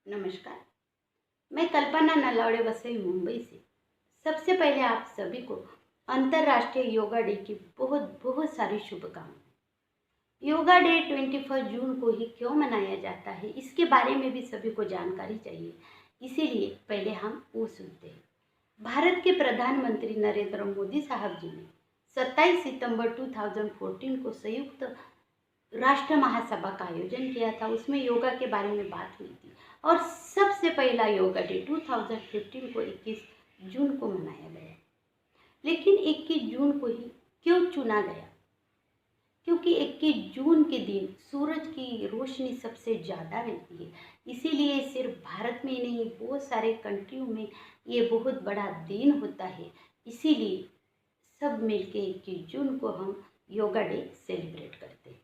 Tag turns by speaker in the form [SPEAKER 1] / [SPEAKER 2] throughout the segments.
[SPEAKER 1] नमस्कार। मैं कल्पना नलावड़े वसई मुंबई से। सबसे पहले आप सभी को अंतर्राष्ट्रीय योगा डे की बहुत बहुत सारी शुभकामनाएं। योगा डे 21 जून को ही क्यों मनाया जाता है, इसके बारे में भी सभी को जानकारी चाहिए। इसीलिए पहले हम वो सुनते हैं। भारत के प्रधानमंत्री नरेंद्र मोदी साहब जी ने 27 सितंबर 2014 को संयुक्त राष्ट्र महासभा का आयोजन किया था। उसमें योगा के बारे में बात हुई थी और सबसे पहला योगा डे 2015 को 21 जून को मनाया गया। लेकिन 21 जून को ही क्यों चुना गया? क्योंकि 21 जून के दिन सूरज की रोशनी सबसे ज़्यादा रहती है। इसीलिए सिर्फ भारत में ही नहीं, बहुत सारे कंट्रियों में ये बहुत बड़ा दिन होता है। इसीलिए सब मिलके 21 जून को हम योगा डे सेलिब्रेट करते हैं।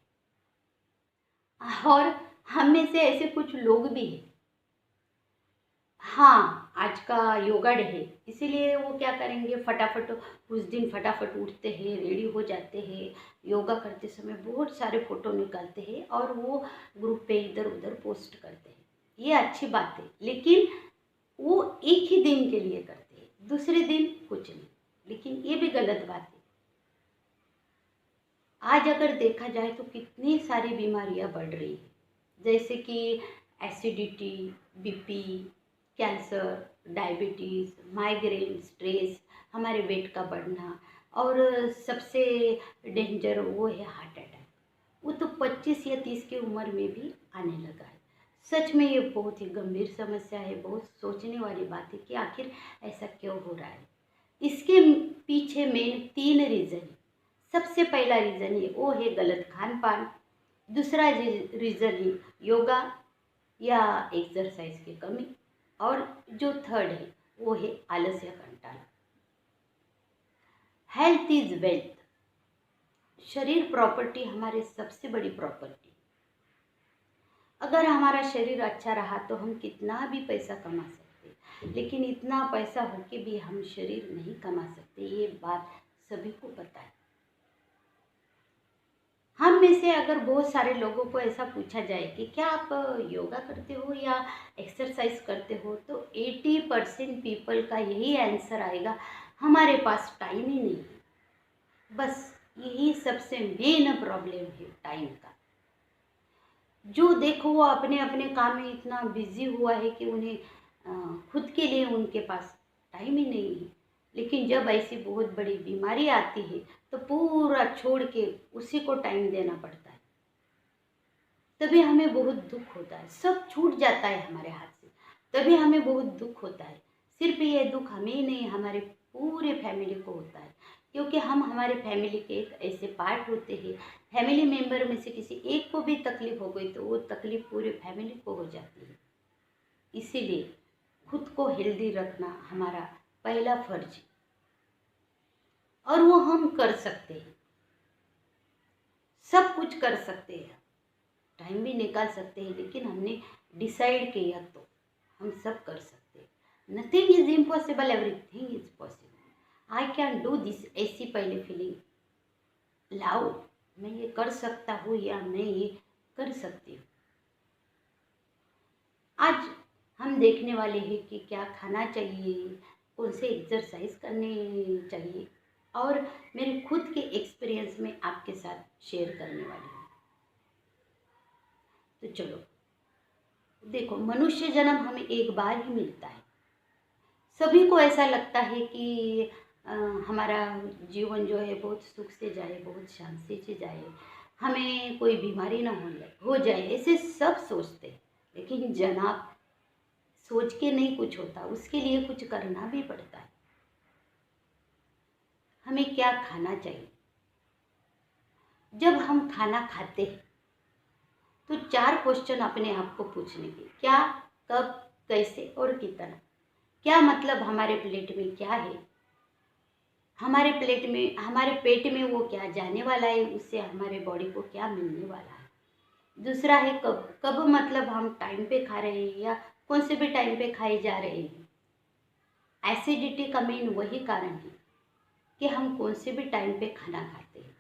[SPEAKER 1] और हम में से ऐसे कुछ लोग भी हैं, हाँ आज का योगा डे है, इसीलिए वो क्या करेंगे, फटाफट उस दिन फटाफट उठते हैं, रेडी हो जाते हैं, योगा करते समय बहुत सारे फ़ोटो निकालते हैं और वो ग्रुप पे इधर उधर पोस्ट करते हैं। ये अच्छी बात है, लेकिन वो एक ही दिन के लिए करते हैं, दूसरे दिन कुछ नहीं। लेकिन ये भी गलत बात है। आज अगर देखा जाए तो कितनी सारी बीमारियां बढ़ रही है, जैसे कि acidity, BP, cancer, diabetes, migraine, stress, हमारे वेट का बढ़ना, और सबसे डेंजर वो है हार्ट अटैक। वो तो 25 या 30 की उम्र में भी आने लगा है। सच में ये बहुत ही गंभीर समस्या है। बहुत सोचने वाली बात है कि आखिर ऐसा क्यों हो रहा है। इसके पीछे मेन 3 रीज़न है। सबसे पहला रीज़न है वो है गलत खान पान। दूसरा रीज़न है योगा या एक्सरसाइज की कमी, और जो थर्ड है वो है आलस या कंटाला। Health is wealth. शरीर प्रॉपर्टी, हमारे सबसे बड़ी प्रॉपर्टी। अगर हमारा शरीर अच्छा रहा तो हम कितना भी पैसा कमा सकते, लेकिन इतना पैसा होके भी हम शरीर नहीं कमा सकते, ये बात सभी को पता है। हम में से अगर बहुत सारे लोगों को ऐसा पूछा जाए कि क्या आप योगा करते हो या एक्सरसाइज करते हो, तो 80% पीपल का यही आंसर आएगा, हमारे पास टाइम ही नहीं है। बस यही सबसे मेन प्रॉब्लम है, टाइम का। जो देखो वो अपने अपने काम में इतना बिजी हुआ है कि उन्हें खुद के लिए उनके पास टाइम ही नहीं है। लेकिन जब ऐसी बहुत बड़ी बीमारी आती है तो पूरा छोड़ के उसी को टाइम देना पड़ता है। तभी हमें बहुत दुख होता है, सब छूट जाता है हमारे हाथ से, तभी हमें बहुत दुख होता है। सिर्फ ये दुख हमें ही नहीं, हमारे पूरे फैमिली को होता है, क्योंकि हम हमारे फैमिली के एक ऐसे पार्ट होते हैं। फैमिली मेम्बर में से किसी एक को भी तकलीफ हो गई तो वो तकलीफ पूरे फैमिली को हो जाती है। इसीलिए खुद को हेल्दी रखना हमारा पहला फर्ज है, और वो हम कर सकते हैं। सब कुछ कर सकते हैं, टाइम भी निकाल सकते हैं, लेकिन हमने डिसाइड किया तो हम सब कर सकते हैं। Nothing is impossible, everything is possible. I can do this, ऐसी पहले फीलिंग लाओ। मैं ये कर सकता हूँ या मैं ये कर सकती हूँ। आज हम देखने वाले हैं कि क्या खाना चाहिए, कौन से एक्सरसाइज करने चाहिए, और मेरे खुद के एक्सपीरियंस में आपके साथ शेयर करने वाली हूँ। तो चलो देखो, मनुष्य जन्म हमें एक बार ही मिलता है। सभी को ऐसा लगता है कि हमारा जीवन जो है बहुत सुख से जाए, बहुत शांति से जाए, हमें कोई बीमारी ना हो जाए, ऐसे सब सोचते हैं। लेकिन जनाब, सोच के नहीं कुछ होता, उसके लिए कुछ करना भी पड़ता है। हमें क्या खाना चाहिए? जब हम खाना खाते हैं तो 4 क्वेश्चन अपने आप को पूछने के, क्या, कब, कैसे और कितना। क्या मतलब हमारे प्लेट में क्या है, हमारे प्लेट में, हमारे पेट में वो क्या जाने वाला है, उससे हमारे बॉडी को क्या मिलने वाला है। दूसरा है कब। कब मतलब हम टाइम पे खा रहे हैं या कौन से भी टाइम पे खाए जा रहे हैं। एसिडिटी का मेन वही कारण है कि हम कौन से भी टाइम पे खाना खाते हैं।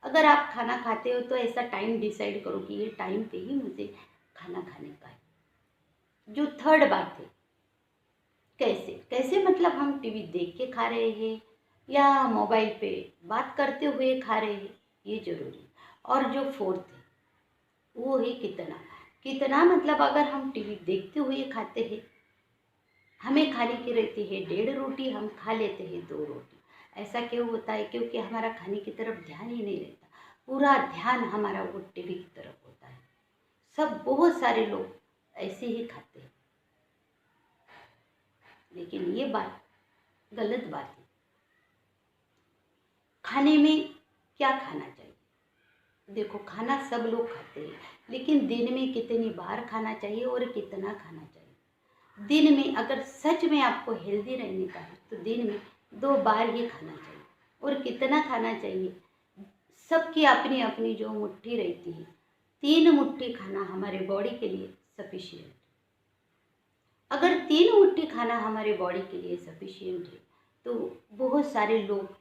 [SPEAKER 1] अगर आप खाना खाते हो तो ऐसा टाइम डिसाइड करो कि ये टाइम पे ही मुझे खाना खाने का है। जो थर्ड बात है, कैसे कैसे मतलब हम टीवी देख के खा रहे हैं या मोबाइल पे बात करते हुए खा रहे हैं, ये ज़रूरी। और जो फोर्थ है वो है कितना, कितना मतलब अगर हम टीवी देखते हुए खाते हैं, हमें खाने की रहती है 1.5 रोटी, हम खा लेते हैं 2 रोटी। ऐसा क्यों होता है? क्योंकि हमारा खाने की तरफ ध्यान ही नहीं रहता, पूरा ध्यान हमारा वो टीवी की तरफ होता है। सब बहुत सारे लोग ऐसे ही खाते हैं, लेकिन ये बात गलत बात है। खाने में क्या खाना चाहिए? देखो, खाना सब लोग खाते हैं, लेकिन दिन में कितनी बार खाना चाहिए और कितना खाना चाहिए। दिन में अगर सच में आपको हेल्दी रहने का है तो दिन में 2 बार ही खाना चाहिए। और कितना खाना चाहिए, सबकी अपनी अपनी जो मुट्ठी रहती है, 3 मुट्ठी खाना हमारे बॉडी के लिए सफिशिएंट। अगर 3 मुट्ठी खाना हमारे बॉडी के लिए सफिशिएंट है तो बहुत सारे लोग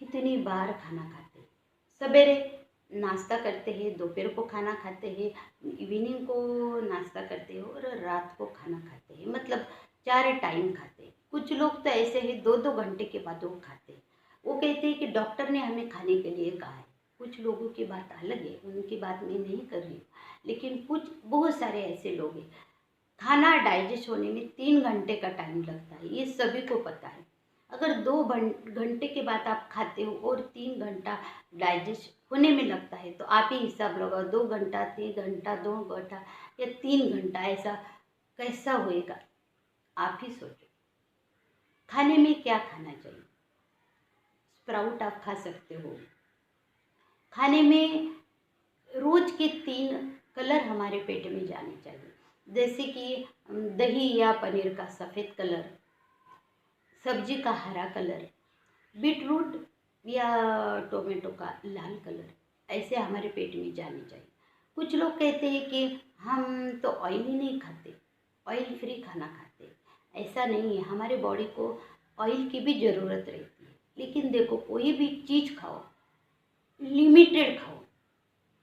[SPEAKER 1] कितनी बार खाना खाते हैं। सवेरे नाश्ता करते हैं, दोपहर को खाना खाते हैं, इवनिंग को नाश्ता करते हैं और रात को खाना खाते हैं, मतलब 4 टाइम खाते हैं। कुछ लोग तो ऐसे ही 2-2 घंटे के बाद वो खाते हैं। वो कहते हैं कि डॉक्टर ने हमें खाने के लिए कहा है। कुछ लोगों की बात अलग है, उनकी बात मैं नहीं कर रही हूँ, लेकिन कुछ बहुत सारे ऐसे लोग हैं। खाना डाइजेस्ट होने में 3 घंटे का टाइम लगता है, ये सभी को पता है। अगर 2 घंटे के बाद आप खाते हो और 3 घंटा डाइजेस्ट होने में लगता है, तो आप ही हिसाब लगाओ, 2 घंटा, 3 घंटा, 2 घंटा या 3 घंटा, ऐसा कैसा होएगा? आप ही सोचो। खाने में क्या खाना चाहिए? स्प्राउट आप खा सकते हो। खाने में रोज के 3 कलर हमारे पेट में जाने चाहिए, जैसे कि दही या पनीर का सफ़ेद कलर, सब्जी का हरा कलर, बीटरूट या टोमेटो का लाल कलर, ऐसे हमारे पेट में जाने चाहिए। कुछ लोग कहते हैं कि हम तो ऑयल ही नहीं खाते, ऑयल फ्री खाना खाते। ऐसा नहीं है, हमारे बॉडी को ऑयल की भी ज़रूरत रहती है, लेकिन देखो, कोई भी चीज़ खाओ, लिमिटेड खाओ।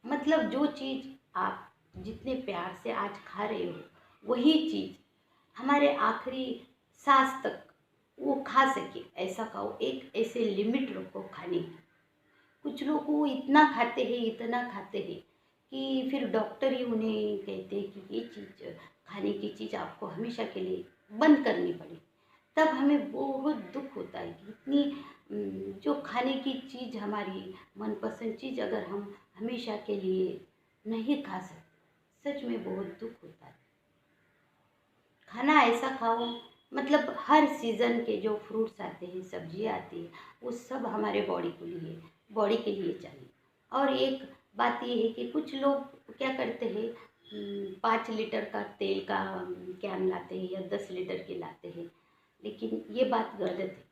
[SPEAKER 1] मतलब जो चीज़ आप जितने प्यार से आज खा रहे हो, वही चीज़ हमारे आखिरी सांस तक वो खा सके, ऐसा खाओ। एक ऐसे लिमिट रखो खाने की। कुछ लोग वो इतना खाते हैं, इतना खाते हैं कि फिर डॉक्टर ही उन्हें कहते हैं कि ये चीज़, खाने की चीज़ आपको हमेशा के लिए बंद करनी पड़े। तब हमें बहुत दुख होता है कि इतनी जो खाने की चीज़, हमारी मनपसंद चीज़, अगर हम हमेशा के लिए नहीं खा सकते, सच में बहुत दुख होता है। खाना ऐसा खाओ, मतलब हर सीज़न के जो फ्रूट्स आते हैं, सब्जियाँ आती है, वो सब हमारे बॉडी के लिए चाहिए। और एक बात ये है कि कुछ लोग क्या करते हैं, 5 लीटर का तेल का कैन लाते हैं या 10 लीटर के लाते हैं, लेकिन ये बात गलत है।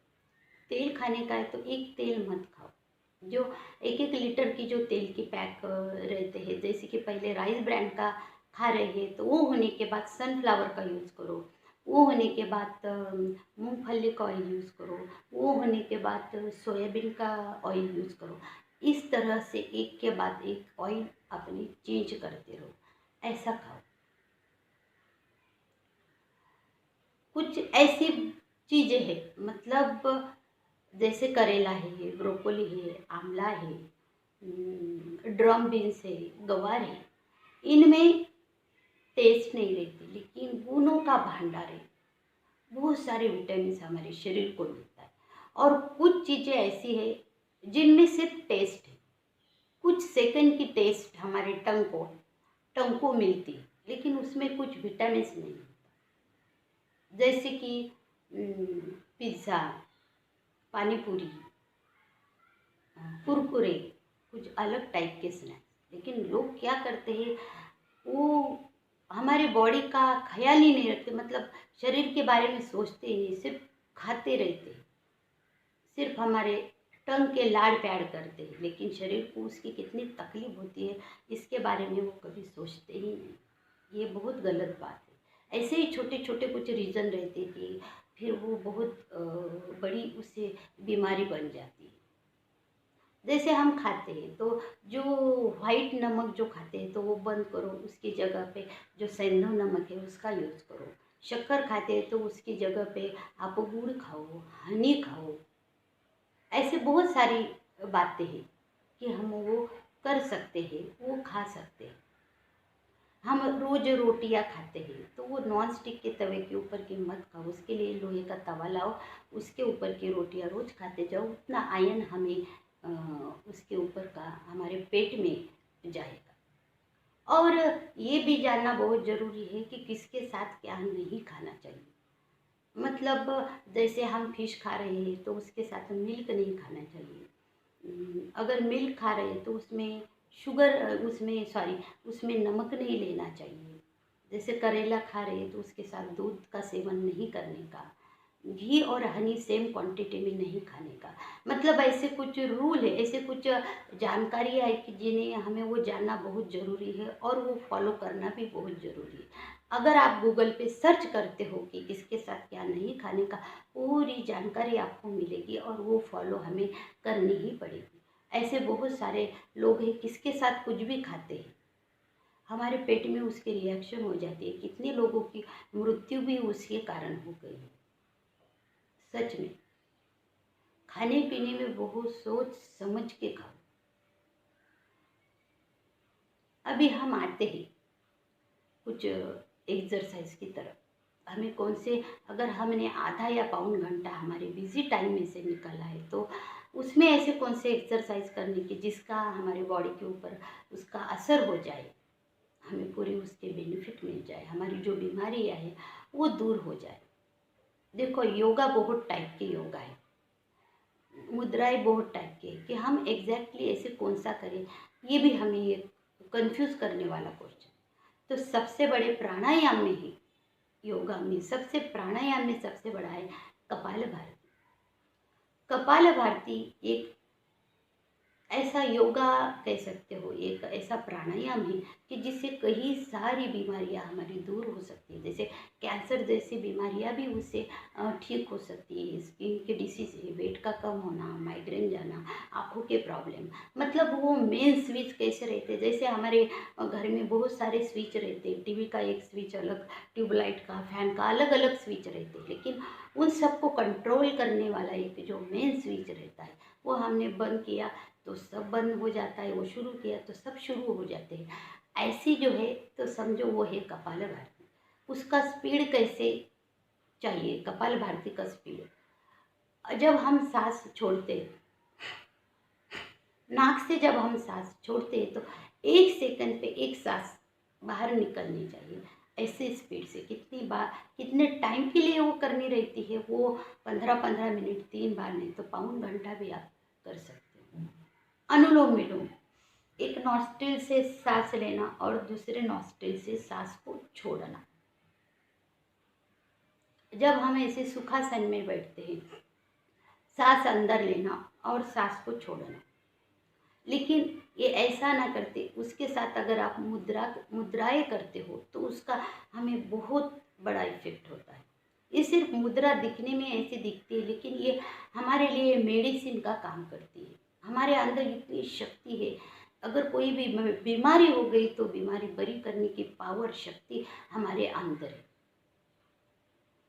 [SPEAKER 1] तेल खाने का है तो एक तेल मत खाओ। जो 1-1 लीटर की जो तेल के पैक रहते हैं, जैसे कि पहले राइस ब्रांड का खा रहे हैं, तो वो होने के बाद सनफ्लावर का यूज़ करो, वो होने के बाद मूंगफली का ऑयल यूज़ करो, वो होने के बाद सोयाबीन का ऑयल यूज़ करो। इस तरह से एक के बाद एक ऑयल अपने चेंज करते रहो, ऐसा खाओ। कुछ ऐसी चीज़ें हैं, मतलब जैसे करेला है, ब्रोकोली है, आंवला है, ड्रम बीन्स है, गवार है, इनमें टेस्ट नहीं रहती, लेकिन गुणों का भंडार है। बहुत सारे विटामिन हमारे शरीर को मिलता है। और कुछ चीज़ें ऐसी है जिनमें सिर्फ टेस्ट है, कुछ सेकंड की टेस्ट हमारे टंग को मिलती है, लेकिन उसमें कुछ विटामिन नहीं होता। जैसे कि पिज़्ज़ा, पानी पूरी, कुरकुरे, कुछ अलग टाइप के स्नैक्स। लेकिन लोग क्या करते हैं, वो हमारी बॉडी का ख्याल ही नहीं रखते, मतलब शरीर के बारे में सोचते ही नहीं, सिर्फ खाते रहते हैं, सिर्फ हमारे टंग के लाड़ प्याड़ करते हैं, लेकिन शरीर को उसकी कितनी तकलीफ होती है इसके बारे में वो कभी सोचते ही नहीं। ये बहुत गलत बात है। ऐसे ही छोटे छोटे कुछ रीज़न रहते कि फिर वो बहुत बड़ी उससे बीमारी बन जाती है। जैसे हम खाते हैं तो जो वाइट नमक जो खाते हैं तो वो बंद करो, उसकी जगह पे जो सेंधव नमक है उसका यूज़ करो। शक्कर खाते हैं तो उसकी जगह पे आप गुड़ खाओ, हनी खाओ। ऐसे बहुत सारी बातें हैं कि हम वो कर सकते हैं, वो खा सकते हैं। हम रोज़ रोटियां खाते हैं तो वो नॉन स्टिक के तवे के ऊपर की मत खाओ, उसके लिए लोहे का तवा लाओ, उसके ऊपर की रोटियां रोज़ खाते जाओ, उतना आयन हमें उसके ऊपर का हमारे पेट में जाएगा। और ये भी जानना बहुत ज़रूरी है कि किसके साथ क्या नहीं खाना चाहिए। मतलब जैसे हम फिश खा रहे हैं तो उसके साथ मिल्क नहीं खाना चाहिए। अगर मिल्क खा रहे हैं तो उसमें शुगर, उसमें सॉरी, उसमें नमक नहीं लेना चाहिए। जैसे करेला खा रहे हैं तो उसके साथ दूध का सेवन नहीं करने का। घी और हनी सेम क्वांटिटी में नहीं खाने का। मतलब ऐसे कुछ रूल है, ऐसे कुछ जानकारी है कि जिन्हें हमें वो जानना बहुत ज़रूरी है और वो फॉलो करना भी बहुत ज़रूरी है। अगर आप गूगल पे सर्च करते हो कि किसके साथ क्या नहीं खाने का, पूरी जानकारी आपको मिलेगी और वो फॉलो हमें करनी ही पड़ेगी। ऐसे बहुत सारे लोग हैं किसके साथ कुछ भी खाते हैं, हमारे पेट में उसके रिएक्शन हो जाती है। कितने लोगों की मृत्यु भी उसके कारण हो गई है। सच में खाने पीने में बहुत सोच समझ के खाओ। अभी हम आते हैं कुछ एक्सरसाइज की तरफ। हमें कौन से, अगर हमने आधा या पौन घंटा हमारे बिजी टाइम में से निकाला है तो उसमें ऐसे कौन से एक्सरसाइज करने की जिसका हमारे बॉडी के ऊपर उसका असर हो जाए, हमें पूरी उसके बेनिफिट मिल जाए, हमारी जो बीमारियाँ है वो दूर हो जाए। देखो योगा बहुत टाइप के योगा है, मुद्राएं बहुत टाइप की है कि हम एग्जैक्टली ऐसे कौन सा करें, ये भी हमें ये कंफ्यूज करने वाला क्वेश्चन। तो सबसे बड़े प्राणायाम में ही, योगा में सबसे प्राणायाम में सबसे बड़ा है कपालभाति। कपालभाति एक ऐसा योगा कह सकते हो, एक ऐसा प्राणायाम है कि जिससे कई सारी बीमारियां हमारी दूर हो सकती है। जैसे कैंसर जैसी बीमारियां भी उससे ठीक हो सकती है। स्किन के डिसीज है, वेट का कम होना, माइग्रेन जाना, आँखों के प्रॉब्लम। मतलब वो मेन स्विच कैसे रहते हैं, जैसे हमारे घर में बहुत सारे स्विच रहते हैं, टीवी का एक स्विच अलग, ट्यूबलाइट का, फैन का अलग अलग स्विच रहते हैं, लेकिन उन सबको कंट्रोल करने वाला एक जो मेन स्विच रहता है वो हमने बंद किया तो सब बंद हो जाता है, वो शुरू किया तो सब शुरू हो जाते हैं। ऐसी जो है तो समझो वो है कपालभाति। उसका स्पीड कैसे चाहिए, कपालभाति का स्पीड, जब हम सांस छोड़ते, नाक से जब हम सांस छोड़ते हैं तो 1 सेकंड पे एक सांस बाहर निकलनी चाहिए। ऐसे स्पीड से कितनी बार, कितने टाइम के लिए वो करनी रहती है, वो 15-15 मिनट 3 बार, नहीं तो पौन घंटा भी आप कर सकते हो। अनुलोम विलोम, एक नॉस्ट्रिल से सांस लेना और दूसरे नॉस्ट्रिल से सांस को छोड़ना। जब हम ऐसे सुखासन में बैठते हैं, सांस अंदर लेना और सांस को छोड़ना, लेकिन ये ऐसा ना करते। उसके साथ अगर आप मुद्राएं करते हो तो उसका हमें बहुत बड़ा इफेक्ट होता है। ये सिर्फ मुद्रा दिखने में ऐसी दिखती है, लेकिन ये हमारे लिए मेडिसिन का काम करती है। हमारे अंदर इतनी शक्ति है, अगर कोई भी बीमारी हो गई तो बीमारी बरी करने की पावर, शक्ति हमारे अंदर है।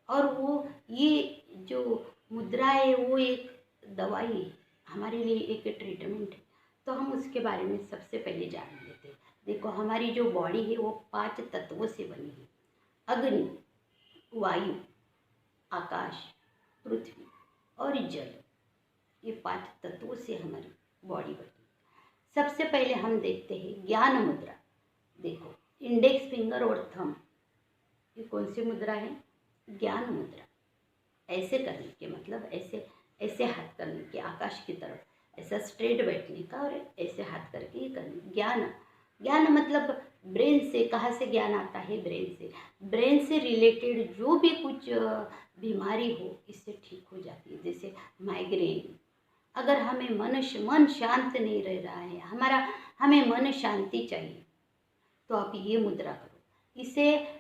[SPEAKER 1] और वो ये जो मुद्रा है वो एक दवाई है, हमारे लिए एक ट्रीटमेंट है। तो हम उसके बारे में सबसे पहले जान लेते हैं। देखो हमारी जो बॉडी है वो 5 तत्वों से बनी है। अग्नि, वायु, आकाश, पृथ्वी और जल, ये 5 तत्वों से हमारी बॉडी बनी। सबसे पहले हम देखते हैं ज्ञान मुद्रा। देखो इंडेक्स फिंगर और थंब, ये कौन सी मुद्रा है, ज्ञान मुद्रा। ऐसे करने के मतलब ऐसे ऐसे हाथ करने के आकाश की तरफ, ऐसा स्ट्रेट बैठने का और ऐसे हाथ करके ये करने। ज्ञान, ज्ञान मतलब ब्रेन से, कहाँ से ज्ञान आता है, ब्रेन से। ब्रेन से रिलेटेड जो भी कुछ बीमारी हो इससे ठीक हो जाती है। जैसे माइग्रेन, अगर हमें मन शांत नहीं रह रहा है, हमें मन शांति चाहिए तो आप ये मुद्रा करो। इससे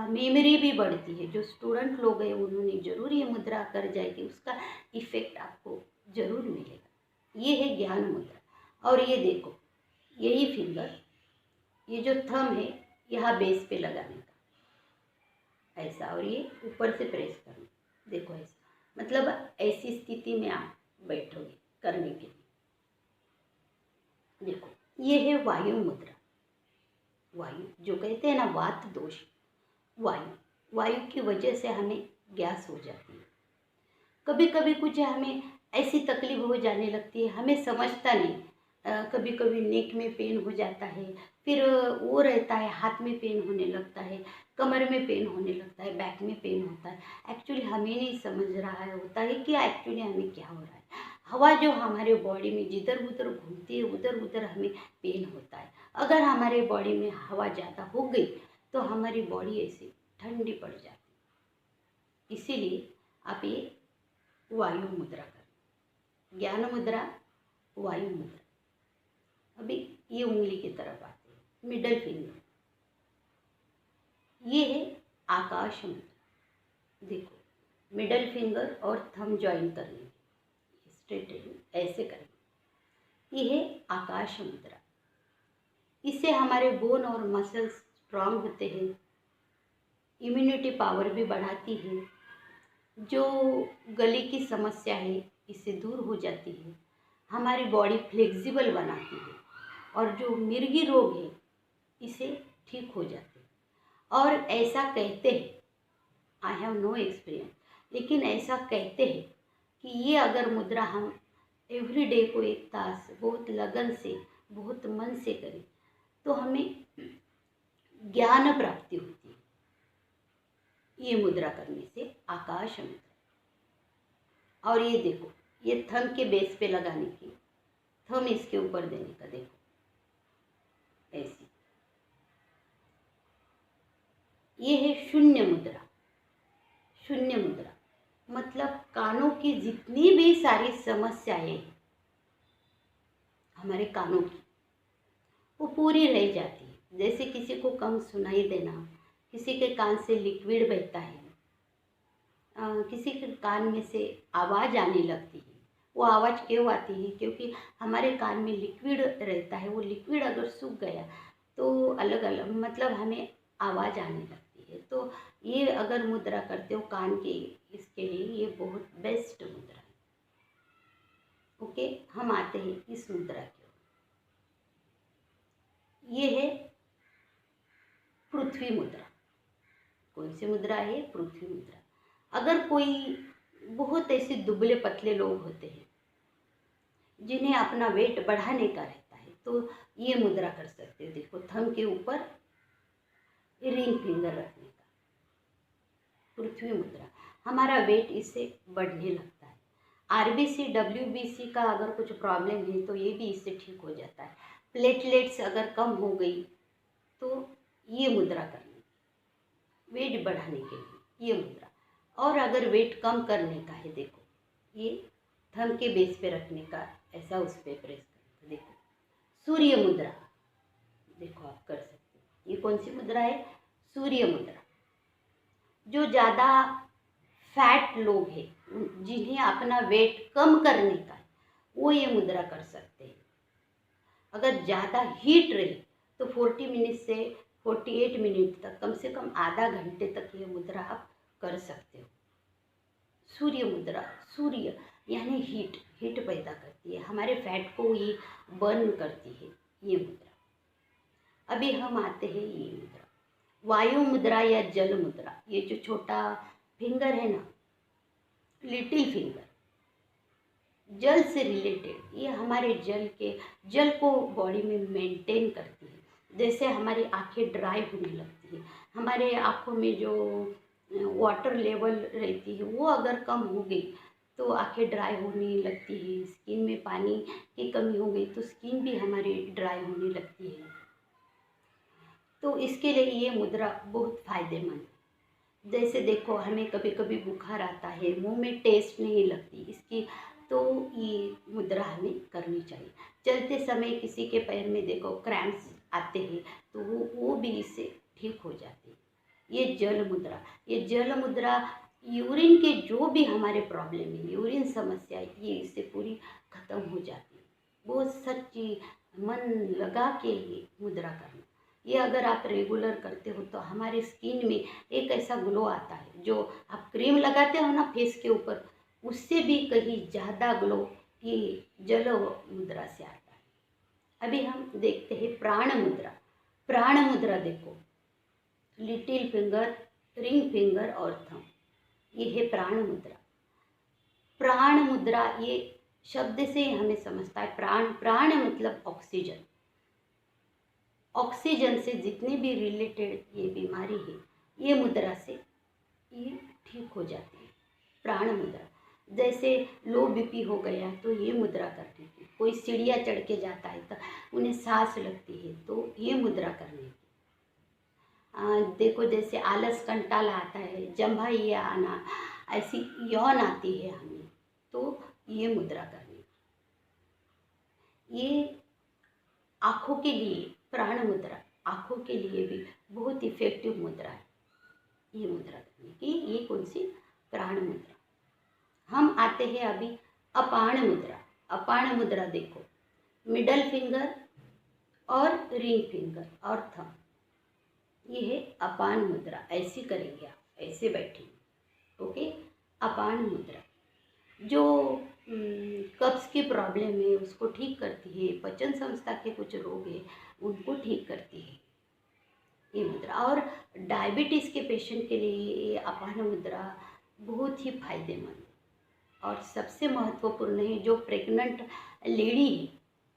[SPEAKER 1] मेमोरी भी बढ़ती है। जो स्टूडेंट लोग हैं उन्होंने ज़रूर ये मुद्रा कर जाएगी, उसका इफेक्ट आपको ज़रूर मिलेगा। ये है ज्ञान मुद्रा। और ये देखो, यही फिंगर, ये जो थंब है यहाँ बेस पे लगाने का, ऐसा, और ये ऊपर से प्रेस करना, देखो ऐसा, मतलब ऐसी स्थिति में आप बैठोगे करने के लिए। देखो ये है वायु मुद्रा। वायु जो कहते हैं ना वात दोष, वायु की वजह से हमें गैस हो जाती है। कभी कभी कुछ हमें ऐसी तकलीफ हो जाने लगती है, हमें समझता नहीं। कभी कभी नेक में पेन हो जाता है, फिर वो रहता है, हाथ में पेन होने लगता है, कमर में पेन होने लगता है, बैक में पेन होता है। एक्चुअली हमें नहीं समझ रहा है होता है कि एक्चुअली हमें क्या हो रहा है। हवा जो हमारे बॉडी में जिधर उधर घूमती है, उधर उधर हमें पेन होता है। अगर हमारे बॉडी में हवा ज़्यादा हो गई तो हमारी बॉडी ऐसी ठंडी पड़ जाती है। इसीलिए आप ये वायु मुद्रा करें, ज्ञान मुद्रा, वायु मुद्रा। अभी ये उंगली की तरफ आते हैं, मिडल फिंगर, ये है आकाश मुद्रा। देखो मिडल फिंगर और थंब ज्वाइन करने की, स्ट्रेट ऐसे करेंगे, ये है आकाश मुद्रा। इससे हमारे बोन और मसल्स स्ट्रांग होते हैं, इम्यूनिटी पावर भी बढ़ाती है, जो गले की समस्या है इससे दूर हो जाती है, हमारी बॉडी फ्लेक्सिबल बनाती है, और जो मिर्गी रोग है इसे ठीक हो जाते हैं। और ऐसा कहते हैं, आई हैव नो एक्सपीरियंस, लेकिन ऐसा कहते हैं कि ये अगर मुद्रा हम एवरीडे को 1 तास बहुत लगन से, बहुत मन से करें तो हमें ज्ञान प्राप्ति होती है। ये मुद्रा करने से, आकाश मुद्रा। और ये देखो, ये थंब के बेस पे लगाने की, थंब इसके ऊपर देने का, देखो ऐसी। ये है शून्य मुद्रा। शून्य मुद्रा मतलब कानों की जितनी भी सारी समस्याएं हमारे कानों की, वो पूरी रह जाती है। जैसे किसी को कम सुनाई देना, किसी के कान से लिक्विड बहता है, किसी के कान में से आवाज़ आने लगती है। वो आवाज़ क्यों आती है? क्योंकि हमारे कान में लिक्विड रहता है, वो लिक्विड अगर सूख गया तो अलग अलग मतलब हमें आवाज़ आने लगती है। तो ये अगर मुद्रा करते हो कान के, इसके लिए ये बहुत बेस्ट मुद्रा है। ओके, हम आते हैं इस मुद्रा की ओर। ये है पृथ्वी मुद्रा। कौन सी मुद्रा है? पृथ्वी मुद्रा। अगर कोई बहुत ऐसे दुबले पतले लोग होते हैं जिन्हें अपना वेट बढ़ाने का रहता है तो ये मुद्रा कर सकते हो। देखो थंब के ऊपर रिंग फिंगर रखने का, पृथ्वी मुद्रा। हमारा वेट इससे बढ़ने लगता है। आरबीसी डब्ल्यूबीसी का अगर कुछ प्रॉब्लम है तो ये भी इससे ठीक हो जाता है। प्लेटलेट्स अगर कम हो गई तो ये मुद्रा करनी, वेट बढ़ाने के लिए ये मुद्रा। और अगर वेट कम करने का है, देखो ये थंब के बेस पे रखने का, ऐसा उस पर प्रेस करने का। देखो सूर्य मुद्रा, देखो आप कर सकते हो। ये कौन सी मुद्रा है? सूर्य मुद्रा। जो ज़्यादा फैट लोग हैं, जिन्हें अपना वेट कम करने का है, वो ये मुद्रा कर सकते हैं। अगर ज़्यादा हीट रहे तो 40 मिनट से 48 मिनट तक, कम से कम आधा घंटे तक ये मुद्रा आप कर सकते हो। सूर्य मुद्रा, सूर्य यानी हीट पैदा करती है, हमारे फैट को ये बर्न करती है ये मुद्रा। अभी हम आते हैं ये मुद्रा, वायु मुद्रा या जल मुद्रा। ये जो छोटा फिंगर है ना, लिटिल फिंगर, जल से रिलेटेड, ये हमारे जल को बॉडी में मेंटेन करती है। जैसे हमारी आंखें ड्राई होने लगती है, हमारे आँखों में जो वाटर लेवल रहती है वो अगर कम हो गई तो आंखें ड्राई होने लगती है। स्किन में पानी की कमी हो गई तो स्किन भी हमारी ड्राई होने लगती है। तो इसके लिए ये मुद्रा बहुत फ़ायदेमंद है। जैसे देखो हमें कभी कभी बुखार आता है, मुंह में टेस्ट नहीं लगती इसकी, तो ये मुद्रा हमें करनी चाहिए। चलते समय किसी के पैर में देखो क्रैम्प्स आते हैं तो वो भी इससे ठीक हो जाते हैं। ये जल मुद्रा, ये जल मुद्रा यूरिन के जो भी हमारे प्रॉब्लम है, यूरिन समस्या, ये इससे पूरी ख़त्म हो जाती है। बहुत सच्ची मन लगा के ये मुद्रा करना। ये अगर आप रेगुलर करते हो तो हमारे स्किन में एक ऐसा ग्लो आता है, जो आप क्रीम लगाते हो ना फेस के ऊपर, उससे भी कहीं ज़्यादा ग्लो ये जल मुद्रा से आता है। अभी हम देखते हैं प्राण मुद्रा। प्राण मुद्रा देखो, लिटिल फिंगर, रिंग फिंगर और थंब, ये है प्राण मुद्रा। प्राण मुद्रा ये शब्द से हमें समझता है, प्राण, प्राण मतलब ऑक्सीजन। ऑक्सीजन से जितने भी रिलेटेड ये बीमारी है, ये मुद्रा से ये ठीक हो जाती है। प्राण मुद्रा, जैसे लो बीपी हो गया तो ये मुद्रा करने की, कोई सीढ़ियाँ चढ़ के जाता है तो उन्हें सांस लगती है तो ये मुद्रा करने की। देखो जैसे आलस कंटाला आता है, जम्भा ये आना, ऐसी यौन आती है हमें, तो ये मुद्रा करनी। ये आँखों के लिए प्राण मुद्रा, आँखों के लिए भी बहुत इफेक्टिव मुद्रा है ये मुद्रा करने की। ये कौन सी? प्राण मुद्रा। हम आते हैं अभी अपान मुद्रा। अपान मुद्रा देखो, मिडल फिंगर और रिंग फिंगर और थंब, ये है अपान मुद्रा। ऐसी करेंगे आप, ऐसे बैठेंगे, ओके। अपान मुद्रा जो कब्ज़ की प्रॉब्लम है उसको ठीक करती है, पाचन संस्था के कुछ रोग है उनको ठीक करती है ये मुद्रा। और डायबिटीज़ के पेशेंट के लिए ये अपान मुद्रा बहुत ही फायदेमंद है। और सबसे महत्वपूर्ण है, जो प्रेग्नेंट लेडी है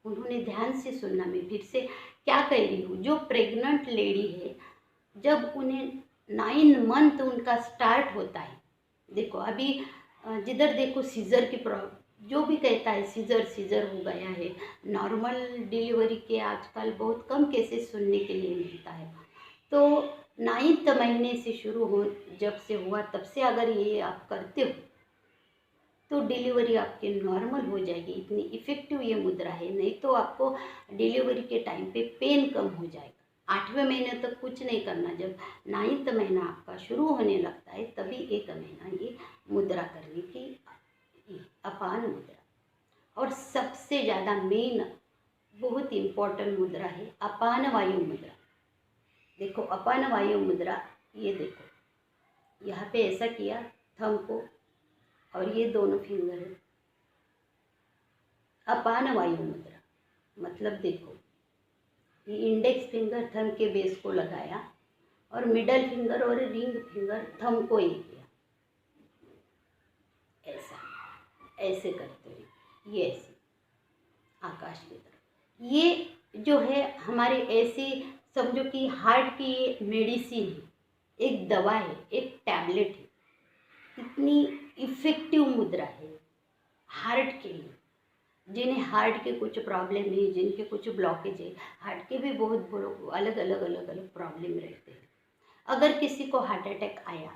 [SPEAKER 1] उन्होंने ध्यान से सुनना, मैं फिर से क्या कह रही हूँ। जो प्रेग्नेंट लेडी है, जब उन्हें 9 मंथ उनका स्टार्ट होता है, देखो अभी जिधर देखो सीज़र की प्रॉब्लम, जो भी कहता है सीज़र सीज़र हो गया है, नॉर्मल डिलीवरी के आजकल बहुत कम केसेस सुनने के लिए मिलता है। तो 9th महीने से शुरू हो, जब से हुआ तब से अगर ये आप करते हो तो डिलीवरी आपकी नॉर्मल हो जाएगी। इतनी इफ़ेक्टिव ये मुद्रा है। नहीं तो आपको डिलीवरी के टाइम पे पेन कम हो जाएगा। 8वें महीने तक कुछ नहीं करना, जब 9th महीना आपका शुरू होने लगता है तभी 1 महीना ये मुद्रा करने की, अपान मुद्रा। और सबसे ज़्यादा मेन बहुत इम्पोर्टेंट मुद्रा है अपान वायु मुद्रा। देखो अपान वायु मुद्रा, ये देखो यहाँ पे ऐसा किया थंब को, और ये दोनों फिंगर है। अपान वायु मुद्रा मतलब देखो, ये इंडेक्स फिंगर थंब के बेस को लगाया और मिडल फिंगर और रिंग फिंगर थंब को ये किया, ऐसा ऐसे करते हुए, ये ऐसे आकाश की तरफ। ये जो है हमारे ऐसे समझो कि हार्ट की मेडिसिन है, एक दवा है, एक टैबलेट है। इतनी इफ़ेक्टिव मुद्रा है हार्ट के लिए। जिन्हें हार्ट के कुछ प्रॉब्लम है, जिनके कुछ ब्लॉकेज है, हार्ट के भी बहुत अलग अलग अलग अलग प्रॉब्लम रहते हैं। अगर किसी को हार्ट अटैक आया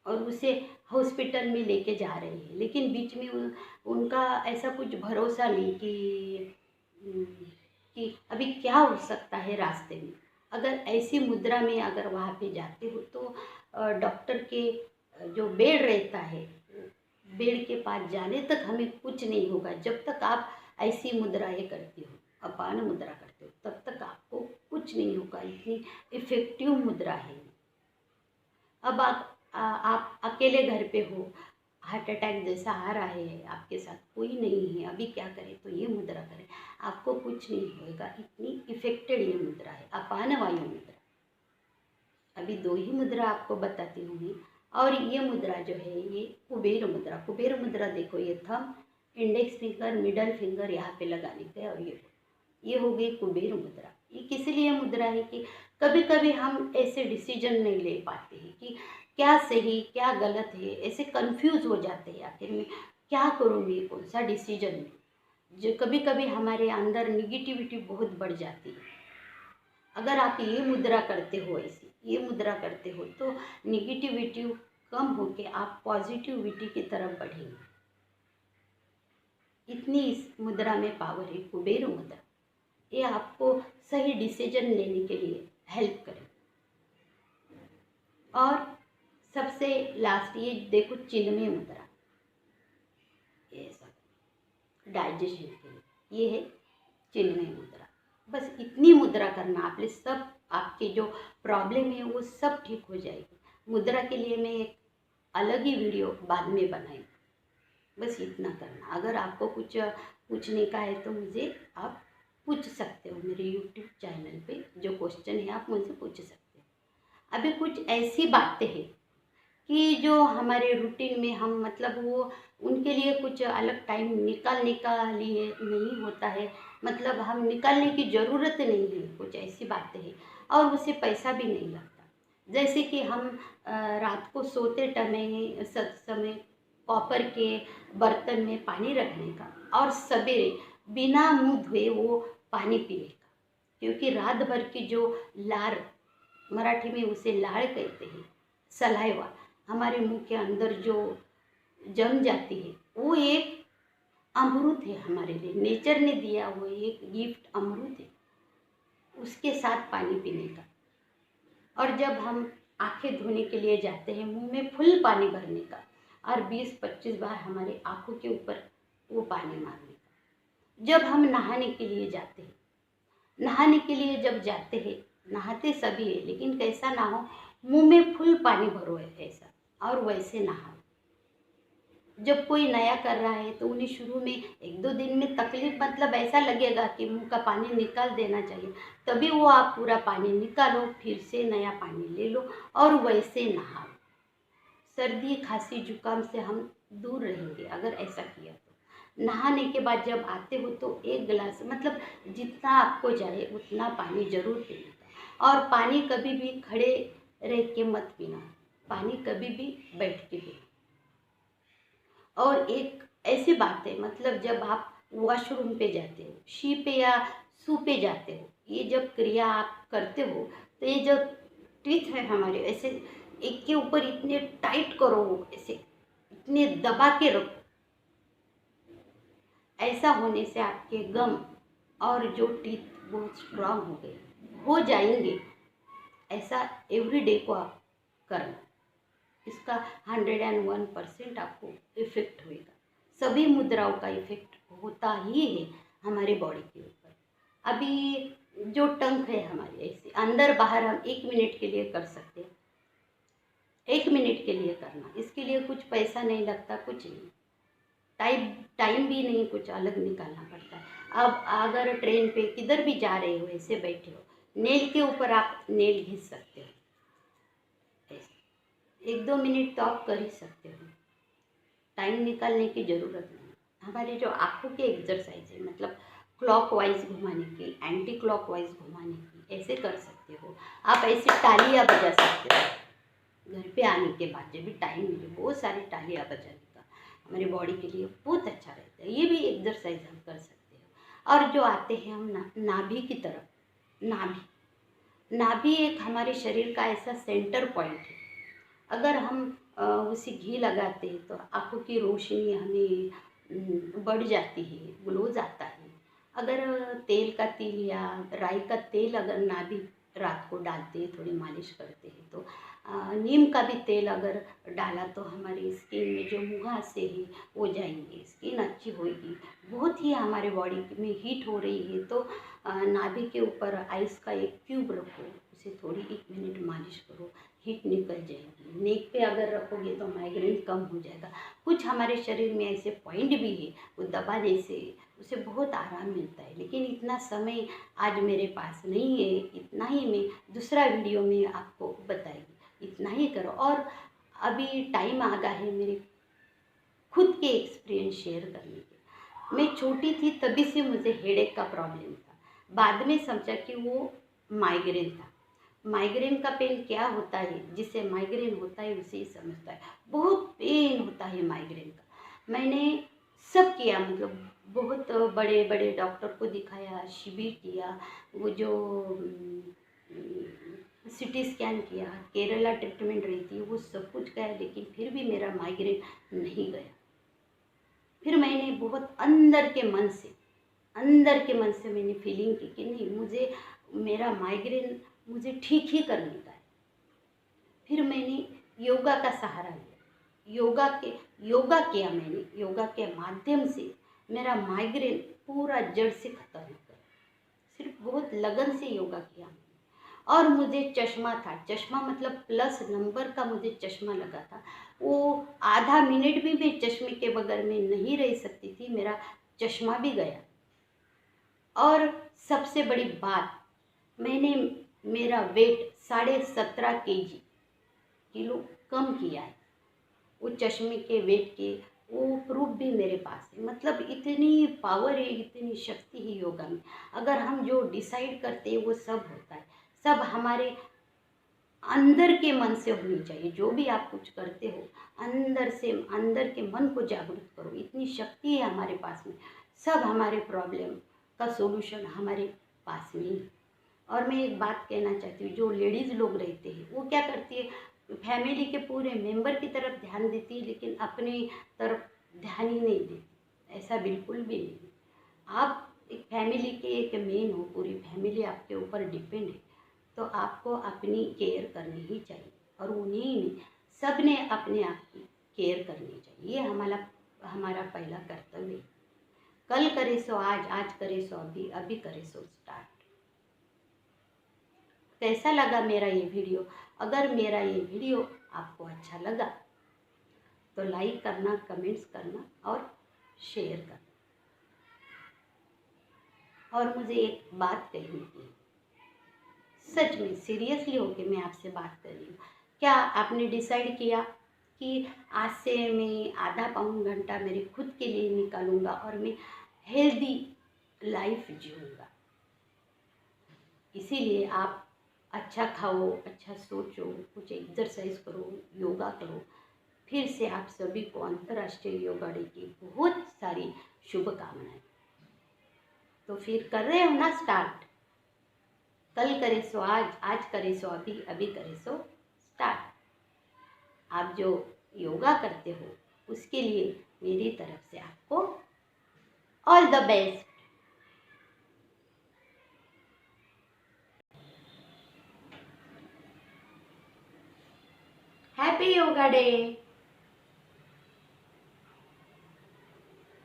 [SPEAKER 1] और उसे हॉस्पिटल में लेके जा रहे हैं, लेकिन बीच में उनका ऐसा कुछ भरोसा नहीं कि अभी क्या हो सकता है रास्ते में, अगर ऐसी मुद्रा में अगर वहाँ पे जाते हो तो डॉक्टर के जो बेड रहता है, बेड के पास जाने तक हमें कुछ नहीं होगा। जब तक आप ऐसी मुद्राएं करते हो, अपान मुद्रा करते हो, तब तक आपको कुछ नहीं होगा। इतनी इफ़ेक्टिव मुद्रा है। अब आप अकेले घर पे हो, हार्ट अटैक जैसा आ रहा है, आपके साथ कोई नहीं है, अभी क्या करें? तो ये मुद्रा करें, आपको कुछ नहीं होगा। इतनी इफ़ेक्टेड ये मुद्रा है, अपान वायु मुद्रा। अभी 2 ही मुद्रा आपको बताती हूँ मैं। और ये मुद्रा जो है ये कुबेर मुद्रा। कुबेर मुद्रा देखो, ये thumb, index finger, middle finger यहाँ पे लगाने के, और ये हो गई कुबेर मुद्रा। ये किस लिए मुद्रा है कि कभी कभी हम ऐसे डिसीजन नहीं ले पाते हैं कि क्या सही क्या गलत है, ऐसे कंफ्यूज हो जाते हैं आखिर में क्या करूँ मैं, कौन सा डिसीजन लूँ। जो कभी कभी हमारे अंदर निगेटिविटी बहुत बढ़ जाती है। अगर आप ये मुद्रा करते हो, ऐसी ये मुद्रा करते हो, तो निगेटिविटी कम होके आप पॉजिटिविटी की तरफ बढ़ेंगे। इतनी इस मुद्रा में पावर है, कुबेर मुद्रा। ये आपको सही डिसीजन लेने के लिए हेल्प करे। और सबसे लास्ट ये देखो चिन्मय मुद्रा, ये सब डाइजेशन के लिए। ये है चिन्मय मुद्रा। बस इतनी मुद्रा करना, आपने सब आपके जो प्रॉब्लम है वो सब ठीक हो जाएगी। मुद्रा के लिए मैं एक अलग ही वीडियो बाद में बनाई। बस इतना करना। अगर आपको कुछ पूछने का है तो मुझे आप पूछ सकते हो मेरे यूट्यूब चैनल पे, जो क्वेश्चन है आप मुझसे पूछ सकते हो। अभी कुछ ऐसी बातें हैं कि जो हमारे रूटीन में हम मतलब वो उनके लिए कुछ अलग टाइम निकालने का लिए नहीं होता है, मतलब हम निकालने की ज़रूरत नहीं है। कुछ ऐसी बातें हैं और उससे पैसा भी नहीं लगता। जैसे कि हम रात को सोते समय कॉपर के बर्तन में पानी रखने का और सवेरे बिना मुंह धोए वो पानी पीने का, क्योंकि रात भर की जो लार, मराठी में उसे लाड़ कहते हैं, सलाइवा, हमारे मुंह के अंदर जो जम जाती है वो एक अमृत है हमारे लिए, नेचर ने दिया हुआ एक गिफ्ट अमृत है, उसके साथ पानी पीने का। और जब हम आंखें धोने के लिए जाते हैं मुंह में फुल पानी भरने का और 20-25 बार हमारे आंखों के ऊपर वो पानी मारने का। जब हम नहाने के लिए जाते हैं, नहाने के लिए जब जाते हैं, नहाते सभी है लेकिन कैसा नहाओ, मुंह में फुल पानी भरो है ऐसा, और वैसे नहाओ। जब कोई नया कर रहा है तो उन्हें शुरू में 1-2 दिन में तकलीफ, मतलब ऐसा लगेगा कि मुंह का पानी निकाल देना चाहिए, तभी वो आप पूरा पानी निकालो, फिर से नया पानी ले लो और वैसे नहाओ। सर्दी खांसी जुकाम से हम दूर रहेंगे अगर ऐसा किया तो। नहाने के बाद जब आते हो तो 1 गिलास, मतलब जितना आपको जाए उतना पानी जरूर पीने का। और पानी कभी भी खड़े रह के मत पीना, पानी कभी भी बैठ के पीना। और एक ऐसी बात है, मतलब जब आप वॉशरूम पे जाते हो, शी पे या सू पे जाते हो, ये जब क्रिया आप करते हो तो ये जो टीथ है हमारे, ऐसे एक के ऊपर इतने टाइट करो, ऐसे इतने दबा के रखो। ऐसा होने से आपके गम और जो टीथ बहुत स्ट्रांग हो जाएंगे। ऐसा एवरीडे को आप करना, इसका 101% आपको इफेक्ट होएगा। सभी मुद्राओं का इफेक्ट होता ही है हमारे बॉडी के ऊपर। अभी जो टंक है हमारी, ऐसे अंदर बाहर हम 1 मिनट के लिए कर सकते हैं। 1 मिनट के लिए करना, इसके लिए कुछ पैसा नहीं लगता, कुछ नहीं, टाइम भी नहीं कुछ अलग निकालना पड़ता है। अब अगर ट्रेन पे किधर भी जा रहे हो, ऐसे बैठे हो, नेल के ऊपर आप नेल घिस सकते हो, 1-2 मिनट तो आप कर ही सकते हो, टाइम निकालने की ज़रूरत नहीं। हमारे जो आँखों के एक्सरसाइज है, मतलब क्लॉकवाइज घुमाने की, एंटी क्लॉकवाइज घुमाने की, ऐसे कर सकते हो। आप ऐसे तालियां बजा सकते हो घर पे आने के बाद, जब भी टाइम मिले बहुत सारी तालियां बजाने का हमारी बॉडी के लिए बहुत अच्छा रहता है। ये भी एक्सरसाइज हम कर सकते हो। और जो आते हैं हम नाभि की तरफ, नाभि एक हमारे शरीर का ऐसा सेंटर पॉइंट है। अगर हम उसे घी लगाते हैं तो आँखों की रोशनी हमें बढ़ जाती है, ग्लोज आता है। अगर तेल का तेल या राई का तेल अगर नाभि रात को डालते हैं, थोड़ी मालिश करते हैं, तो नीम का भी तेल अगर डाला तो हमारी स्किन में जो मुहासे है वो जाएंगे, स्किन अच्छी होगी। बहुत ही हमारे बॉडी में हीट हो रही है तो नाभि के ऊपर आइस का एक क्यूब रखो, उसे थोड़ी 1 मिनट मालिश करो, हीट निकल जाएगी। नेक पे अगर रखोगे तो माइग्रेन कम हो जाएगा। कुछ हमारे शरीर में ऐसे पॉइंट भी है, वो दबाने से उसे बहुत आराम मिलता है। लेकिन इतना समय आज मेरे पास नहीं है, इतना ही मैं दूसरा वीडियो में आपको बताएगी, इतना ही करो। और अभी टाइम आ गया है मेरे खुद के एक्सपीरियंस शेयर करने के। मैं छोटी थी तभी से मुझे हेडेक का प्रॉब्लम था, बाद में समझा कि वो माइग्रेन था। माइग्रेन का पेन क्या होता है, जिसे माइग्रेन होता है उसे ही समझता है। बहुत पेन होता है माइग्रेन का। मैंने सब किया, मतलब बहुत बड़े बड़े डॉक्टर को दिखाया, शिविर किया, वो जो सिटी स्कैन किया, केरला ट्रीटमेंट रही थी, वो सब कुछ किया, लेकिन फिर भी मेरा माइग्रेन नहीं गया। फिर मैंने बहुत अंदर के मन से मैंने फीलिंग की कि नहीं, मुझे मेरा माइग्रेन मुझे ठीक ही करने का है। फिर मैंने योगा का सहारा लिया, योगा किया मैंने। योगा के माध्यम से मेरा माइग्रेन पूरा जड़ से ख़त्म हो गया। सिर्फ बहुत लगन से योगा किया। और मुझे चश्मा था, चश्मा मतलब प्लस नंबर का मुझे चश्मा लगा था। वो आधा मिनट भी मैं चश्मे के बगैर में नहीं रह सकती थी, मेरा चश्मा भी गया। और सबसे बड़ी बात, मैंने मेरा वेट 17.5 किलो कम किया है। वो चश्मे के वेट के वो प्रूफ भी मेरे पास है। मतलब इतनी पावर है, इतनी शक्ति है योगा में। अगर हम जो डिसाइड करते हैं वो सब होता है। सब हमारे अंदर के मन से होनी चाहिए। जो भी आप कुछ करते हो अंदर से, अंदर के मन को जागरूक करो। इतनी शक्ति है हमारे पास में। सब हमारे प्रॉब्लम का सॉल्यूशन हमारे पास में ही। और मैं एक बात कहना चाहती हूँ, जो लेडीज़ लोग रहते हैं वो क्या करती है, फैमिली के पूरे मेंबर की तरफ ध्यान देती है लेकिन अपनी तरफ ध्यान ही नहीं देती। ऐसा बिल्कुल भी नहीं। आप एक फैमिली के एक मेन हो, पूरी फैमिली आपके ऊपर डिपेंड है, तो आपको अपनी केयर करनी ही चाहिए। और उन्हीं ने सब ने अपने आप की केयर करनी चाहिए। ये हमारा पहला कर्तव्य है। कल करे सो आज, आज करे सो अभी, अभी करे सो स्टार्ट। कैसा लगा मेरा ये वीडियो? अगर मेरा ये वीडियो आपको अच्छा लगा तो लाइक करना, कमेंट्स करना और शेयर करना। और मुझे एक बात कहनी थी, सच में सीरियसली होके मैं आपसे बात कर रही हूँ। क्या आपने डिसाइड किया कि आज से मैं आधा पौन घंटा मेरे खुद के लिए निकालूंगा और मैं हेल्दी लाइफ जीऊँगा? इसीलिए आप अच्छा खाओ, अच्छा सोचो, कुछ एक्सरसाइज करो, योगा करो। फिर से आप सभी को अंतर्राष्ट्रीय योगा डे की बहुत सारी शुभकामनाएं। तो फिर कर रहे हो ना स्टार्ट? कल करे सो आज, आज करे सो अभी, अभी करे सो स्टार्ट। आप जो योगा करते हो उसके लिए मेरी तरफ से आपको all the best. Happy yoga day.